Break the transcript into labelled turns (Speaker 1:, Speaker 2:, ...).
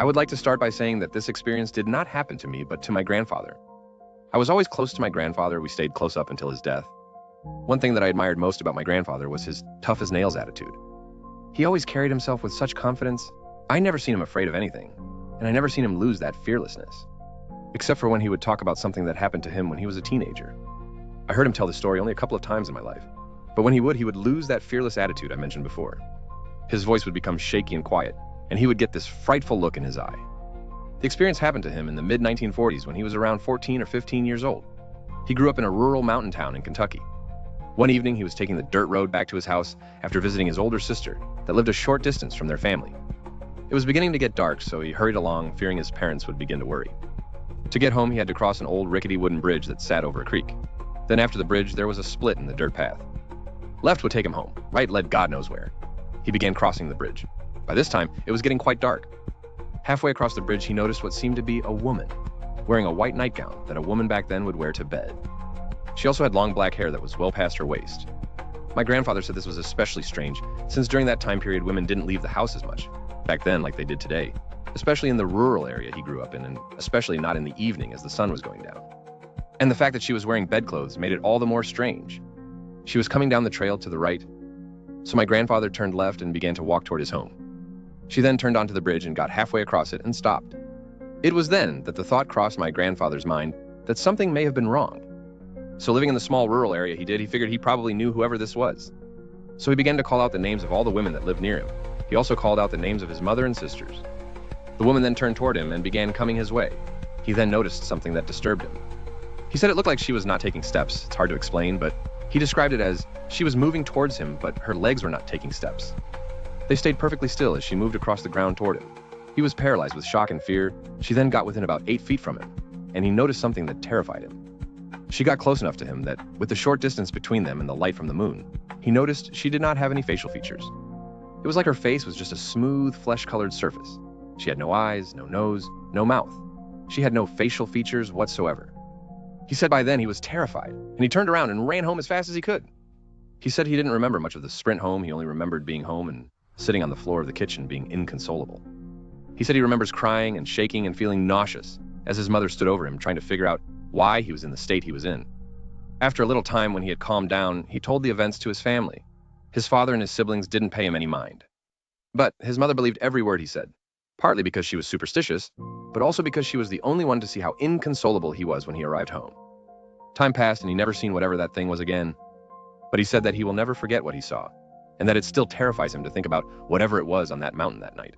Speaker 1: I would like to start by saying that this experience did not happen to me, but to my grandfather. I was always close to my grandfather. We stayed close up until his death. One thing that I admired most about my grandfather was his tough-as-nails attitude. He always carried himself with such confidence. I never seen him afraid of anything, and I never seen him lose that fearlessness. Except for when he would talk about something that happened to him when he was a teenager. I heard him tell the story only a couple of times in my life, but when he would lose that fearless attitude I mentioned before. His voice would become shaky and quiet, and he would get this frightful look in his eye. The experience happened to him in the mid-1940s when he was around 14 or 15 years old. He grew up in a rural mountain town in Kentucky. One evening, he was taking the dirt road back to his house after visiting his older sister that lived a short distance from their family. It was beginning to get dark, so he hurried along, fearing his parents would begin to worry. To get home, he had to cross an old rickety wooden bridge that sat over a creek. Then after the bridge, there was a split in the dirt path. Left would take him home, right led God knows where. He began crossing the bridge. By this time, it was getting quite dark. Halfway across the bridge, he noticed what seemed to be a woman, wearing a white nightgown that a woman back then would wear to bed. She also had long black hair that was well past her waist. My grandfather said this was especially strange, since during that time period, women didn't leave the house as much, back then like they did today, especially in the rural area he grew up in, and especially not in the evening as the sun was going down. And the fact that she was wearing bedclothes made it all the more strange. She was coming down the trail to the right, so my grandfather turned left and began to walk toward his home. She then turned onto the bridge and got halfway across it and stopped. It was then that the thought crossed my grandfather's mind that something may have been wrong. So living in the small rural area he figured he probably knew whoever this was. So he began to call out the names of all the women that lived near him. He also called out the names of his mother and sisters. The woman then turned toward him and began coming his way. He then noticed something that disturbed him. He said it looked like she was not taking steps. It's hard to explain, but he described it as she was moving towards him, but her legs were not taking steps. They stayed perfectly still as she moved across the ground toward him. He was paralyzed with shock and fear. She then got within about 8 feet from him, and he noticed something that terrified him. She got close enough to him that, with the short distance between them and the light from the moon, he noticed she did not have any facial features. It was like her face was just a smooth, flesh-colored surface. She had no eyes, no nose, no mouth. She had no facial features whatsoever. He said by then he was terrified, and he turned around and ran home as fast as he could. He said he didn't remember much of the sprint home. He only remembered being home and sitting on the floor of the kitchen being inconsolable. He said he remembers crying and shaking and feeling nauseous as his mother stood over him trying to figure out why he was in the state he was in. After a little time, when he had calmed down, he told the events to his family. His father and his siblings didn't pay him any mind. But his mother believed every word he said, partly because she was superstitious, but also because she was the only one to see how inconsolable he was when he arrived home. Time passed and he never seen whatever that thing was again. But he said that he will never forget what he saw, and that it still terrifies him to think about whatever it was on that mountain that night.